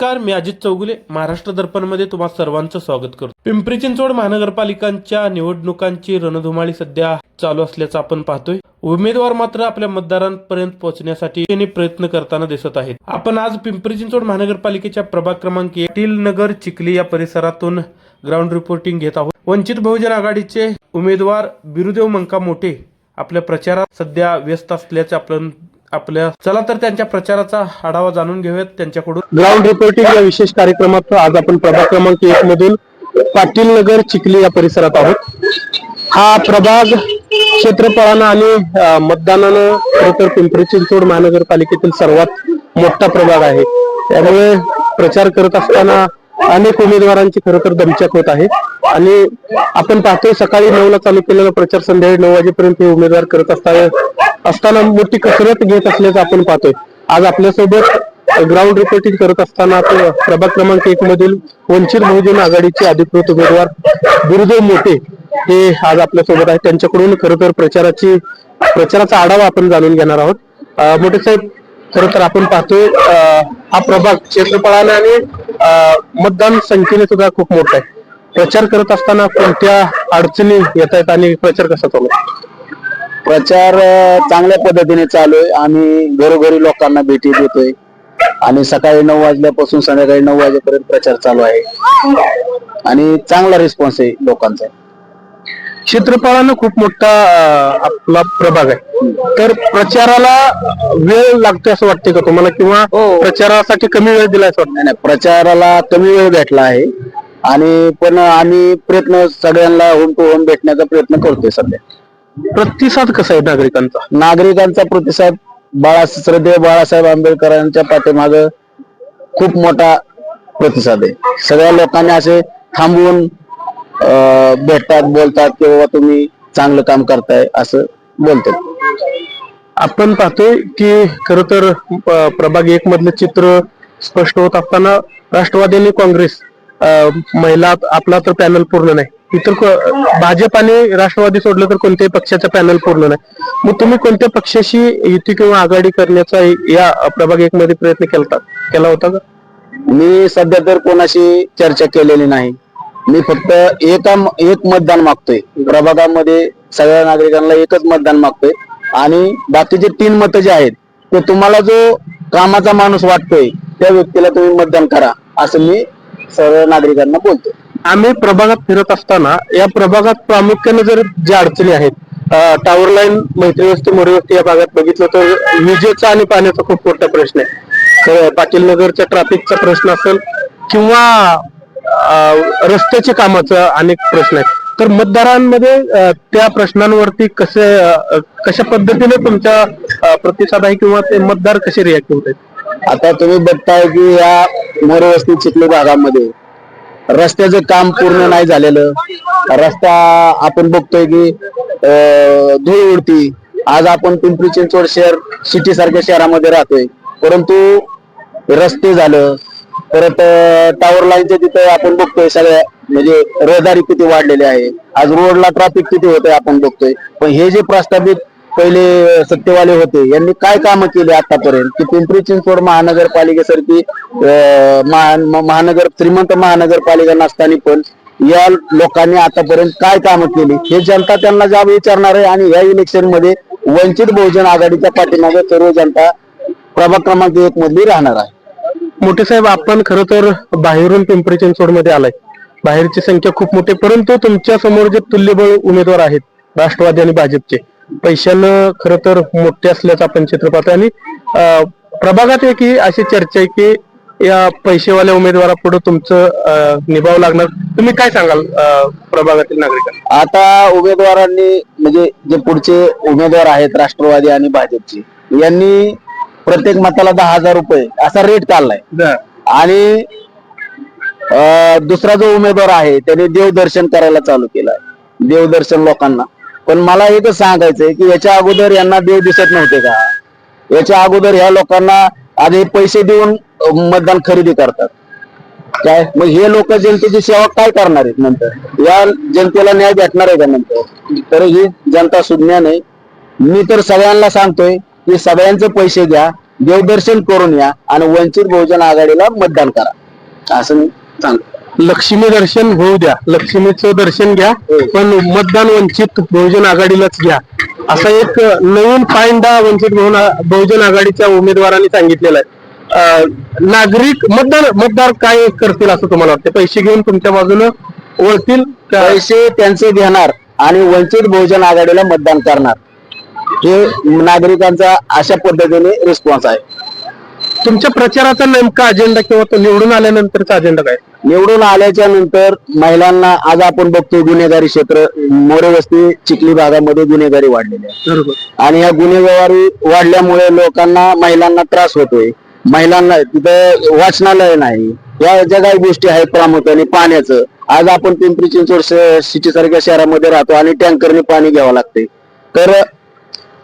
नमस्कार, मी अजित चौगुले. महाराष्ट्र दर्पणमध्ये तुम्हा सर्वांचं स्वागत करतो. पिंपरी चिंचवड महानगरपालिकांच्या निवडणुकांची रणधुमाळी सध्या चालू असल्याचं आपण पाहतोय. उमेदवार मात्र आपल्या मतदारांपर्यंत पोहोचण्यासाठी प्रयत्न करताना दिसत आहेत. आपण आज पिंपरी चिंचवड महानगरपालिकेच्या प्रभाग क्रमांक 1 पाटील नगर चिखली या परिसरातून ग्राउंड रिपोर्टिंग घेत आहोत. वंचित बहुजन आघाडीचे उमेदवार बिरुदेव मंका मोठे आपल्या प्रचारात सध्या व्यस्त असल्याचे चला तर त्यांच्या प्रचाराचा आढावा जाणून घेऊयात त्यांच्याकडून. ग्राउंड रिपोर्टिंग या विशेष कार्यक्रमात आज आपण प्रभाग क्रमांक 1 मधून पाटील नगर चिखली या परिसरात आहोत. हा प्रभाग क्षेत्रफळानं आणि मतदानानं खरंतर पिंपरी चिंचवड महानगरपालिकेतील सर्वात मोठा प्रभाग आहे. त्यामुळे प्रचार करत असताना अनेक उमेदवारांची खरंतर दमछाक होत आहे आणि आपण पाहतोय सकाळी 9ला चालू केलेला प्रचार संध्याकाळी 9 वाजेपर्यंत हे उमेदवार करत असताना मोठी कसरत घेत असल्याचं आपण पाहतोय. आज आपल्यासोबत ग्राउंड रिपोर्टिंग करत असताना प्रभाग क्रमांक 1 मधील वंचित बहुजन आघाडीचे अधिकृत उमेदवार बिरुदेव मोठे हे आज आपल्यासोबत आहेत. त्यांच्याकडून खरंतर प्रचाराचा आढावा आपण जाणून घेणार आहोत. मोठे साहेब, खरं तर आपण पाहतोय हा प्रभाग क्षेत्रफळाने आणि मतदान संख्येने सुद्धा खूप मोठा आहे. प्रचार करत असताना कोणत्या अडचणी येत आहेत आणि प्रचार कसा चालू आहे? प्रचार चांगल्या पद्धतीने चालू आहे. आम्ही घरोघरी लोकांना भेटी देतोय आणि सकाळी 9 वाजल्यापासून संध्याकाळी 9 वाजेपर्यंत प्रचार चालू आहे आणि चांगला रिस्पॉन्स आहे लोकांचा. क्षेत्रफळानं खूप मोठा आपला प्रभाग आहे, तर प्रचाराला वेळ लागतो असं वाटते का तुम्हाला, किंवा प्रचारासाठी कमी वेळ दिला असं वाटतं? नाही, प्रचाराला कमी वेळ भेटला आहे आणि पण आम्ही प्रयत्न सगळ्यांना होम टू होम भेटण्याचा प्रयत्न करतोय. सध्या प्रतिसाद कसा आहे नागरिकांचा प्रतिसाद श्रद्धेय बाळासाहेब आंबेडकरांच्या पाठीमाग खूप मोठा प्रतिसाद आहे. सगळ्या लोकांनी असे थांबवून भेटतात, बोलतात की बाबा तुम्ही चांगलं काम करताय असं बोलतात. आपण पाहतोय की खरं तर प्रभाग 1 मधलं चित्र स्पष्ट होत असताना राष्ट्रवादी आणि काँग्रेस महिला आपला तर पॅनल पूर्ण नाही. इतर भाजप आणि राष्ट्रवादी सोडलं तर कोणत्याही पक्षाचा पॅनल पूर्ण नाही. मग तुम्ही कोणत्या पक्षाशी युती किंवा आघाडी करण्याचा या प्रभाग 1 मध्ये प्रयत्न केला होता का? मी सध्या तर कोणाशी चर्चा केलेली नाही. मी फक्त एक मतदान मागतोय. प्रभागामध्ये सगळ्या नागरिकांना एकच मतदान मागतोय आणि बाकीचे 3 मतं जे आहेत ते तुम्हाला जो कामाचा माणूस वाटतोय त्या व्यक्तीला तुम्ही मतदान करा असं मी सर्व नागरिकांना बोलतोय. आम्ही प्रभागात फिरत असताना या प्रभागात प्रामुख्याने जर ज्या अडचणी आहेत, टावर लाईन, मैत्री वस्ती, मोरी वस्ती या भागात बघितलं तर विजेचा आणि पाण्याचा खूप मोठा प्रश्न आहे. पाटील नगरच्या ट्रॅफिकचा प्रश्न असेल किंवा रस्त्याच्या कामाचा अनेक प्रश्न आहेत. तर मतदारांमध्ये त्या प्रश्नांवरती कशा पद्धतीने तुमचा प्रतिसाद आहे किंवा ते मतदार कसे रिॲक्ट होत आहेत? आता तुम्ही बघताय की या मोरी वस्ती चिखली भागामध्ये रस्त्याचं काम पूर्ण नाही झालेलं. रस्ता आपण बघतोय की धूळ उडती. आज आपण पिंपरी चिंचवड शहर सिटी सारख्या शहरामध्ये राहतोय, परंतु रस्ते झालं, परत टावर लाईनच्या तिथे आपण बघतोय सगळ्या म्हणजे रहदारी किती वाढलेली आहे. आज रोडला ट्रॅफिक किती होतंय आपण बघतोय. पण हे जे प्रस्थापित पहिले सत्तेवाले होते यांनी काय कामं केली आतापर्यंत की पिंपरी चिंचवड महानगरपालिकेसारखी श्रीमंत महानगरपालिका नसताना पण या लोकांनी आतापर्यंत काय कामं केली हे जनता त्यांना जाब विचारणार आहे. आणि या इलेक्शन मध्ये वंचित बहुजन आघाडीच्या पाठीमागे सर्व जनता प्रभाग क्रमांक 1 मधली राहणार आहे. मोठे साहेब, आपण खरं तर बाहेरून पिंपरी चिंचवड मध्ये आलाय. बाहेरची संख्या खूप मोठी, परंतु तुमच्या समोर जे तुल्यबळ उमेदवार आहेत राष्ट्रवादी आणि भाजपचे, पैशानं खरं तर मोठे असल्याचं आपण चित्र पाहतोय. आणि प्रभागात एक ही अशी चर्चा आहे की या पैसेवाल्या उमेदवारापुढे तुमचं निभाव लागणार. तुम्ही काय सांगाल प्रभागातील नागरिकांना? आता उमेदवारांनी म्हणजे जे पुढचे उमेदवार आहेत राष्ट्रवादी आणि भाजपचे, यांनी प्रत्येक मताला 10,000 रुपये असा रेट काढलाय. आणि दुसरा जो उमेदवार आहे त्याने देवदर्शन करायला चालू केलाय, देवदर्शन लोकांना. पण मला एकच सांगायचंय की याच्या अगोदर यांना देव दिसत नव्हते का? याच्या अगोदर ह्या लोकांना आधी पैसे देऊन मतदान खरेदी करतात काय? मग हे लोक जनतेची सेवा काय करणार आहेत नंतर? या जनतेला न्याय भेटणार आहे का नंतर? तर ही जनता सुज्ञान आहे. मी तर सगळ्यांना सांगतोय की सगळ्यांचे पैसे घ्या, देवदर्शन करून या आणि वंचित बहुजन आघाडीला मतदान करा असं मी सांगतो. लक्ष्मी दर्शन होऊ द्या, लक्ष्मीचं दर्शन घ्या, पण मतदान वंचित बहुजन आघाडीलाच घ्या, असा एक नवीन पायंडा वंचित बहुजन आघाडीच्या उमेदवारांनी सांगितलेला आहे. नागरिक मतदार काय करतील असं तुम्हाला वाटतं? पैसे घेऊन तुमच्या बाजूने वळतील का? पैसे त्यांचे घेणार आणि वंचित बहुजन आघाडीला मतदान करणार, हे नागरिकांचा अशा पद्धतीने रिस्पॉन्स आहे. तुमच्या प्रचाराचा नेमका अजेंडा किंवा तो निवडून आल्यानंतरचा अजेंडा काय? निवडून आल्याच्या नंतर महिलांना आज आपण बघतोय गुन्हेगारी क्षेत्र मोरे वस्ती चिखली भागामध्ये गुन्हेगारी वाढलेली आहे बरोबर. आणि या गुन्हेगारी वाढल्यामुळे लोकांना महिलांना त्रास होतोय. महिलांना तिथं वाचनालय नाही, या ज्या काही गोष्टी आहेत प्रामुख्याने पाण्याचं. आज आपण पिंपरी चिंचवड सिटी सारख्या शहरामध्ये राहतो आणि टँकरने पाणी घ्यावं लागते, तर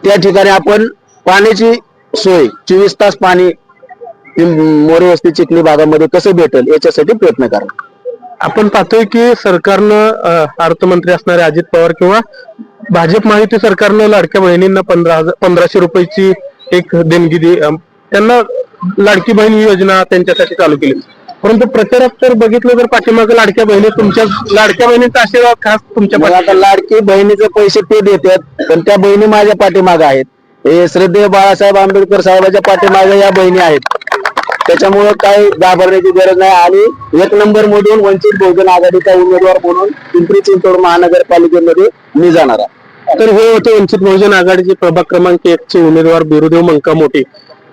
त्या ठिकाणी आपण पाण्याची सोय 24 तास पाणी मोरे वस्ती चिखली भागामध्ये कसं भेटेल याच्यासाठी प्रयत्न करा. आपण पाहतोय की सरकारनं अर्थमंत्री असणारे अजित पवार किंवा भाजप महायुती सरकारनं लाडक्या बहिणींना 1500 रुपयाची एक देणगी त्यांना लाडकी बहीण योजना त्यांच्यासाठी चालू केली. परंतु प्रचारात तर बघितलं तर पाठीमागे लाडक्या बहिणीचा आशीर्वाद खास तुमच्या आता लाडकी बहिणीचे पैसे ते देतात, पण त्या बहिणी माझ्या पाठीमागे आहेत. हे श्रद्धेय बाळासाहेब आंबेडकर साहेबांच्या पाठीमागे या बहिणी आहेत. त्याच्यामुळे काही घाबरण्याची गरज नाही आणि 1 नंबर मधून वंचित बहुजन आघाडीचा उमेदवार म्हणून पिंपरी चिंचवड महानगरपालिकेमध्ये मी जाणार आहे. तर हे होते वंचित बहुजन आघाडीचे प्रभाग क्रमांक 1 चे उमेदवार बिरुदेव मंकामोटे.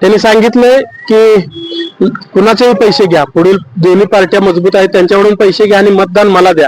त्यांनी सांगितलंय की कुणाचेही पैसे घ्या, पुढील दोन्ही पार्ट्या मजबूत आहेत त्यांच्याकडून पैसे घ्या आणि मतदान मला द्या.